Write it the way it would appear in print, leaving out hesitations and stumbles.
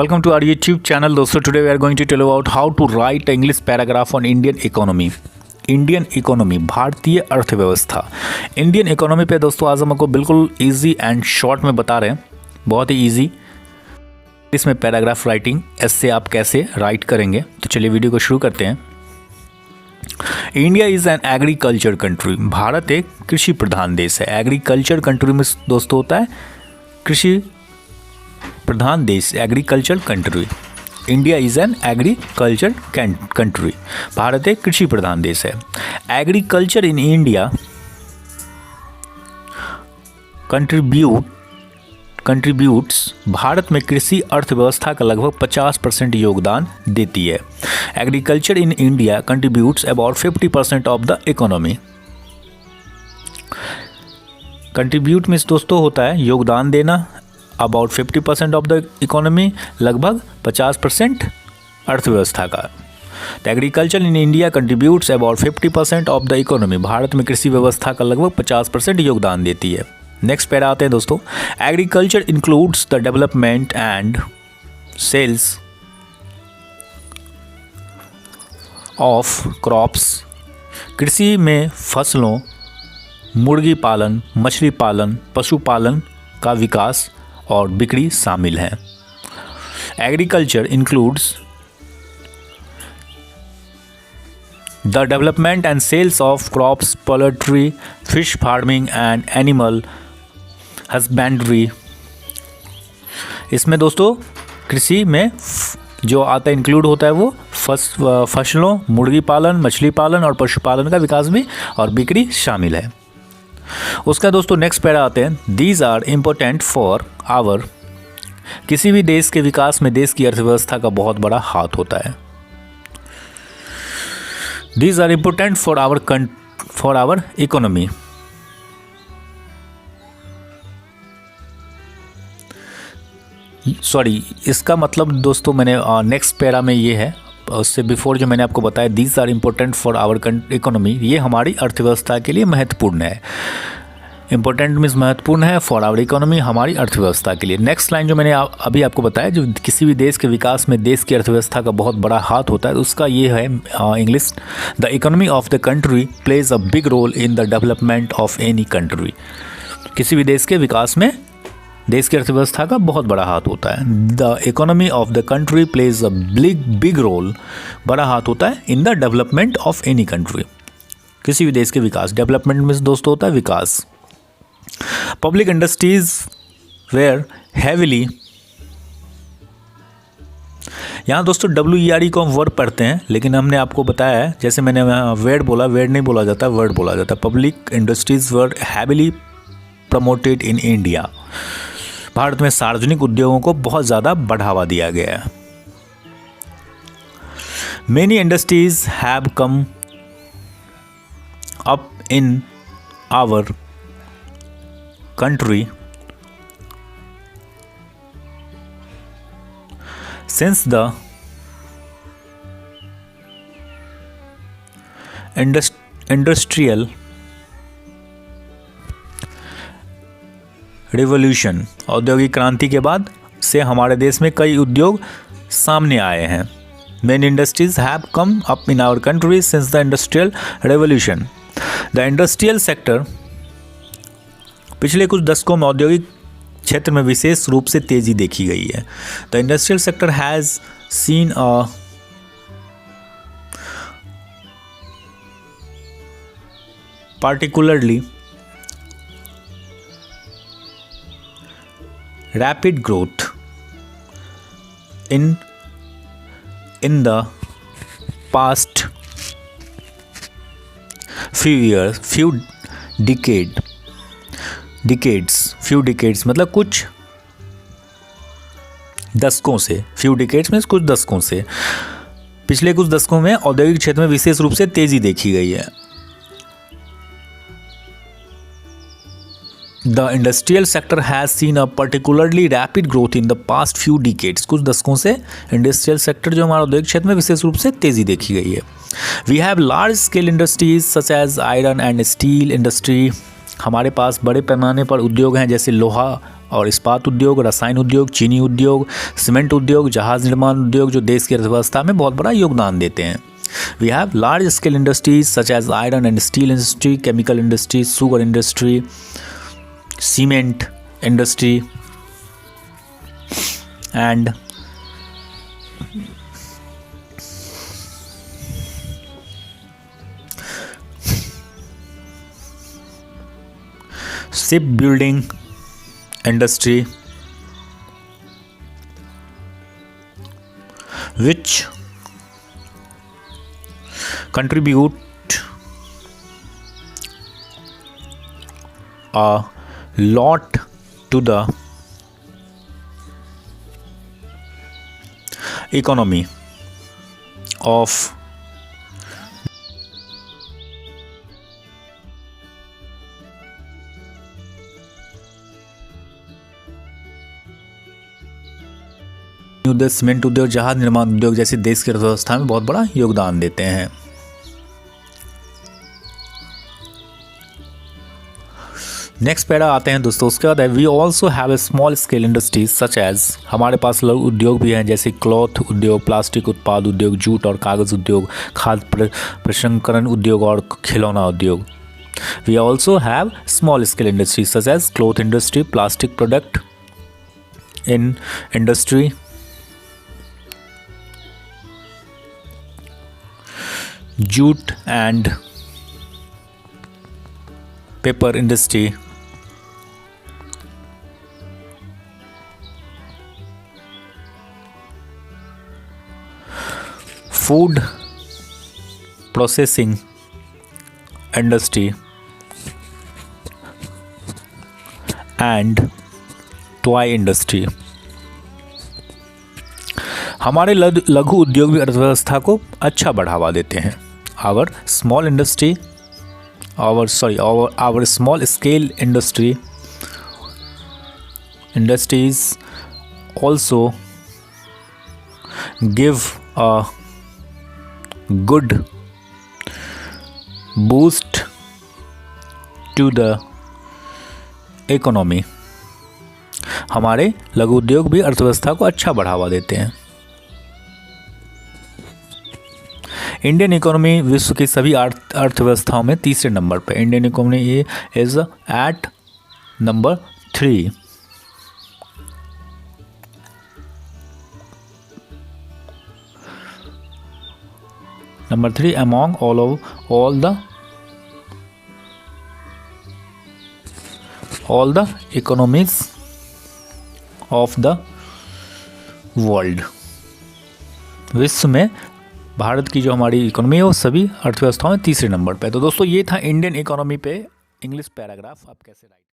Welcome to our YouTube channel दोस्तों. Today we are going to tell you about how to write English paragraph on Indian economy. Indian economy, भारतीय अर्थव्यवस्था. Indian economy पे दोस्तों आज हम आपको बिल्कुल इजी एंड शॉर्ट में बता रहे हैं, बहुत ही इजी. इसमें पैराग्राफ राइटिंग ऐसे आप कैसे राइट करेंगे. तो चलिए वीडियो को शुरू करते हैं. India is an agriculture country. Bharat एक कृषि प्रधान देश है. एग्रीकल्चर कंट्री में दोस्तों होता है कृषि प्रधान देश, agriculture country. India is an agriculture country. Bharat एक कृषि प्रधान देश है. Agriculture in India contributes, Bharat में कृषि अर्थव्यवस्था का लगभग 50% योगदान देती है. Agriculture in India contributes about 50% of the economy. Contribute means दोस्तों होता है योगदान देना. अबाउट 50% ऑफ द इकोनॉमी, लगभग 50% अर्थव्यवस्था का. तो agriculture in India contributes about 50% of the economy. Bharat में कृषि व्यवस्था का लगभग 50% योगदान देती है. नेक्स्ट पैरा आते हैं दोस्तों. Agriculture includes the development and sales of crops. कृषि में फसलों, मुर्गी पालन, मछली पालन, पशुपालन का विकास और बिक्री शामिल है. Agriculture includes the development and sales of crops, poultry, fish farming and animal husbandry. इसमें दोस्तों कृषि में जो आता है इंक्लूड होता है वो फसलों, मुर्गी पालन, मछली पालन और पशुपालन का विकास भी और बिक्री शामिल है. उसका दोस्तों नेक्स्ट पैरा आते हैं. These are important for our. किसी भी देश के विकास में देश की अर्थव्यवस्था का बहुत बड़ा हाथ होता है. These are important for our economy. Sorry, इसका मतलब दोस्तों मैंने नेक्स्ट पैरा में ये है, उससे बिफोर जो मैंने आपको बताया these are important for our economy, ये हमारी अर्थव्यवस्था के लिए महत्वपूर्ण है. इंपॉर्टेंट मीन्स महत्वपूर्ण है, फॉर आवर इकोनॉमी हमारी अर्थव्यवस्था के लिए. नेक्स्ट लाइन जो मैंने अभी आपको बताया, जो किसी भी देश के विकास में देश की अर्थव्यवस्था का बहुत बड़ा हाथ होता है, उसका ये है English. The economy of the country plays a big role in the development of any country. किसी भी देश के विकास में देश की अर्थव्यवस्था का बहुत बड़ा हाथ होता है. The economy of the country plays a big role, बड़ा हाथ होता है in the development of any country, किसी भी देश के विकास. डेवलपमेंट में दोस्तों होता है विकास. पब्लिक इंडस्ट्रीज वेयर हैविली, यहाँ दोस्तों WERD को हम वर्ड पढ़ते हैं, लेकिन हमने आपको बताया है, जैसे मैंने वेड बोला, वेड नहीं बोला जाता, वर्ड बोला जाता है. Public industries were heavily promoted in India. भारत में सार्वजनिक उद्योगों को बहुत ज़्यादा बढ़ावा दिया गया है. Many industries have come up in our country since the industrial revolution, औद्योगिक क्रांति के बाद से हमारे देश में कई उद्योग सामने आए हैं. Many industries have come up in our country since the industrial revolution. The industrial sector, पिछले कुछ दशकों में औद्योगिक क्षेत्र में विशेष रूप से तेजी देखी गई है. The industrial sector has seen a particularly rapid growth in the past few decades मतलब कुछ दशकों से. few decades में कुछ दशकों से, पिछले कुछ दशकों में औद्योगिक क्षेत्र में विशेष रूप से तेजी देखी गई है. The industrial sector has seen a particularly rapid growth in the past few decades. कुछ दशकों से इंडस्ट्रियल सेक्टर जो हमारा औद्योगिक क्षेत्र में विशेष रूप से तेजी देखी गई है. We have large scale industries such as iron and steel industry, हमारे पास बड़े पैमाने पर उद्योग हैं जैसे लोहा और इस्पात उद्योग, रसायन उद्योग, चीनी उद्योग, सीमेंट उद्योग, जहाज़ निर्माण उद्योग जो देश की अर्थव्यवस्था में बहुत बड़ा योगदान देते हैं। We have large scale industries such as iron and steel industry, chemical industry, sugar industry, cement industry, and shipbuilding industry, which contribute a lot to the economy of उद्योग, सीमेंट उद्योग, जहाज निर्माण उद्योग जैसे देश की अर्थव्यवस्था में बहुत बड़ा योगदान देते हैं। नेक्स्ट पैरा आते हैं दोस्तों, उसके बाद है we also have a small scale industries such as, हमारे पास लघु उद्योग भी हैं जैसे क्लॉथ उद्योग, प्लास्टिक उत्पाद उद्योग, जूट और कागज़ उद्योग, खाद्य प्रसंस्करण उद्योग और खिलौना उद्योग। We also have small scale industries such as cloth industry, plastic product in industry, jute and paper industry, food processing industry and toy industry। हमारे लघु उद्योग भी अर्थव्यवस्था को अच्छा बढ़ावा देते हैं। our small scale industries also give a good boost to the economy। हमारे लघु उद्योग भी अर्थव्यवस्था को अच्छा बढ़ावा देते हैं। इंडियन इकोनॉमी विश्व की सभी अर्थव्यवस्थाओं में तीसरे नंबर पर, इंडियन इकोनॉमी ये is at number 3। Number 3 among all the economies of the world। विश्व में भारत की जो हमारी इकोनॉमी है वो सभी अर्थव्यवस्थाओं में तीसरे नंबर पे है। तो दोस्तों ये था इंडियन इकोनॉमी पे इंग्लिश पैराग्राफ आप कैसे राइट